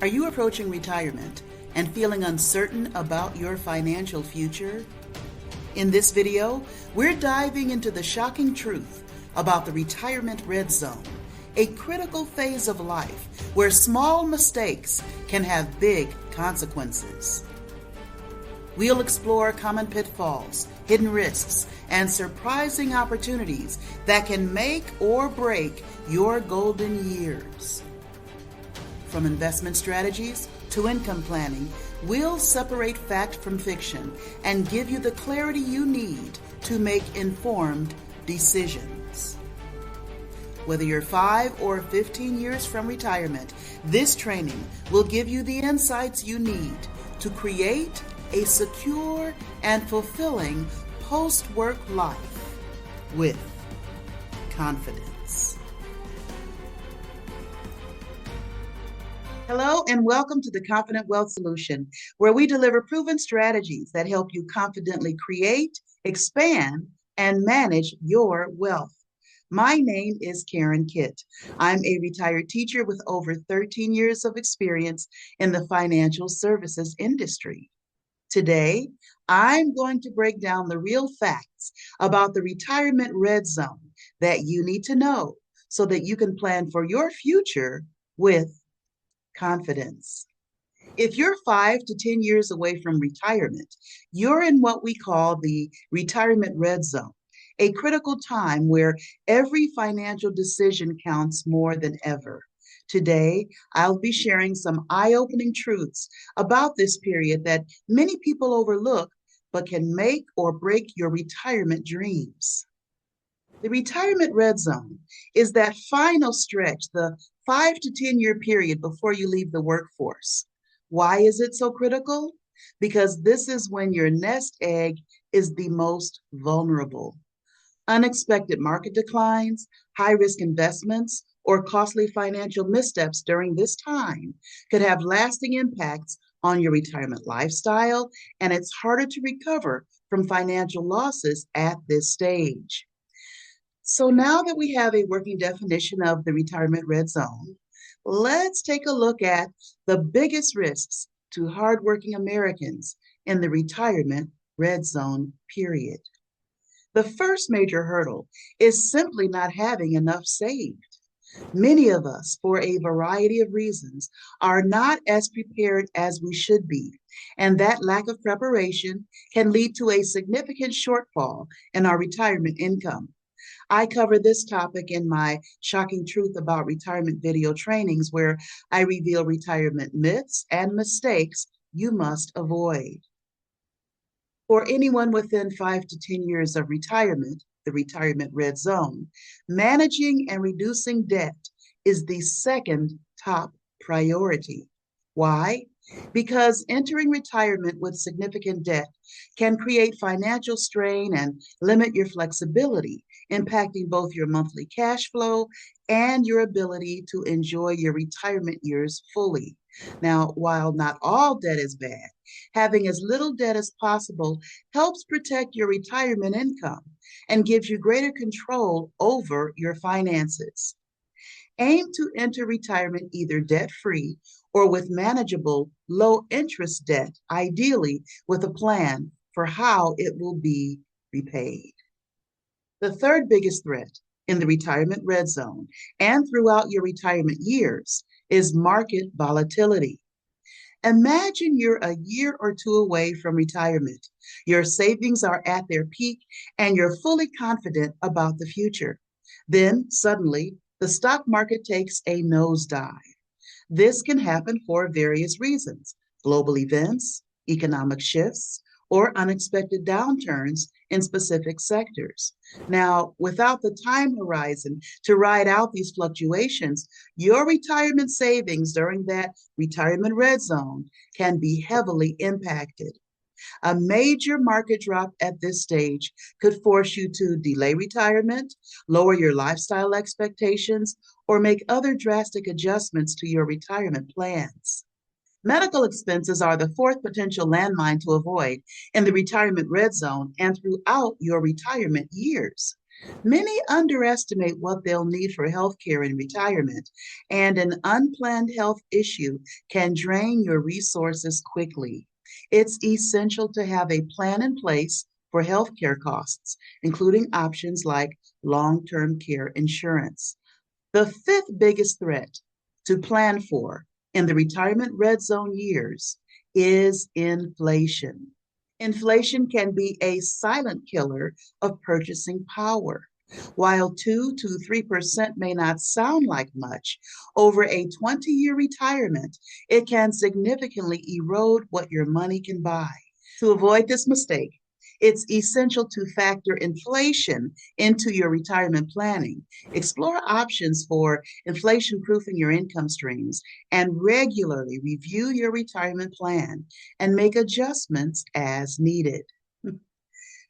Are you approaching retirement and feeling uncertain about your financial future? In this video, we're diving into the shocking truth about the retirement red zone, a critical phase of life where small mistakes can have big consequences. We'll explore common pitfalls, hidden risks, and surprising opportunities that can make or break your golden years. From investment strategies to income planning, we'll separate fact from fiction and give you the clarity you need to make informed decisions. Whether you're 5 or 15 years from retirement, this training will give you the insights you need to create a secure and fulfilling post-work life with confidence. Hello and welcome to the Confident Wealth Solution, where we deliver proven strategies that help you confidently create, expand, and manage your wealth. My name is Karen Kitt. I'm a retired teacher with over 13 years of experience in the financial services industry. Today, I'm going to break down the real facts about the retirement red zone that you need to know so that you can plan for your future with confidence. If you're 5 to 10 years away from retirement, you're in what we call the retirement red zone, a critical time where every financial decision counts more than ever. Today, I'll be sharing some eye-opening truths about this period that many people overlook but can make or break your retirement dreams. The retirement red zone is that final stretch, the 5 to 10 year period before you leave the workforce. Why is it so critical? Because this is when your nest egg is the most vulnerable. Unexpected market declines, high-risk investments, or costly financial missteps during this time could have lasting impacts on your retirement lifestyle, and it's harder to recover from financial losses at this stage. So now that we have a working definition of the retirement red zone, let's take a look at the biggest risks to hardworking Americans in the retirement red zone period. The first major hurdle is simply not having enough saved. Many of us, for a variety of reasons, are not as prepared as we should be, and that lack of preparation can lead to a significant shortfall in our retirement income. I cover this topic in my Shocking Truth About Retirement video trainings, where I reveal retirement myths and mistakes you must avoid. For anyone within 5 to 10 years of retirement, the retirement red zone, managing and reducing debt is the second top priority. Why? Because entering retirement with significant debt can create financial strain and limit your flexibility, impacting both your monthly cash flow and your ability to enjoy your retirement years fully. Now, while not all debt is bad, having as little debt as possible helps protect your retirement income and gives you greater control over your finances. Aim to enter retirement either debt-free or with manageable, low-interest debt, ideally with a plan for how it will be repaid. The third biggest threat in the retirement red zone and throughout your retirement years is market volatility. Imagine you're a year or two away from retirement. Your savings are at their peak and you're fully confident about the future. Then suddenly, the stock market takes a nosedive. This can happen for various reasons: global events, economic shifts, or unexpected downturns in specific sectors. Now, without the time horizon to ride out these fluctuations, your retirement savings during that retirement red zone can be heavily impacted. A major market drop at this stage could force you to delay retirement, lower your lifestyle expectations, or make other drastic adjustments to your retirement plans. Medical expenses are the fourth potential landmine to avoid in the retirement red zone and throughout your retirement years. Many underestimate what they'll need for health care in retirement, and an unplanned health issue can drain your resources quickly. It's essential to have a plan in place for healthcare costs, including options like long term care insurance. The fifth biggest threat to plan for in the retirement red zone years is inflation. Inflation can be a silent killer of purchasing power. While 2 to 3% may not sound like much, over a 20-year retirement, it can significantly erode what your money can buy. To avoid this mistake, it's essential to factor inflation into your retirement planning. Explore options for inflation proofing your income streams and regularly review your retirement plan and make adjustments as needed.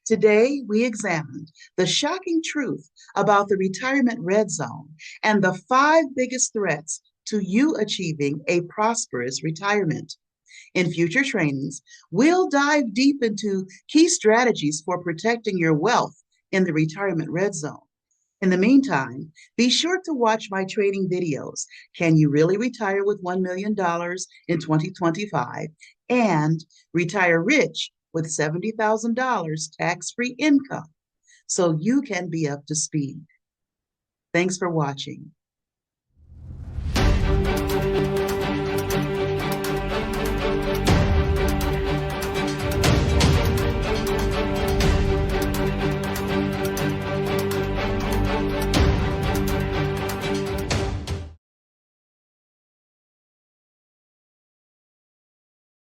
Today, we examined the shocking truth about the retirement red zone and the five biggest threats to you achieving a prosperous retirement. In future trainings, we'll dive deep into key strategies for protecting your wealth in the retirement red zone. In the meantime, be sure to watch my training videos. Can you really retire with $1 million in 2025 and retire rich with $70,000 tax-free income so you can be up to speed? Thanks for watching.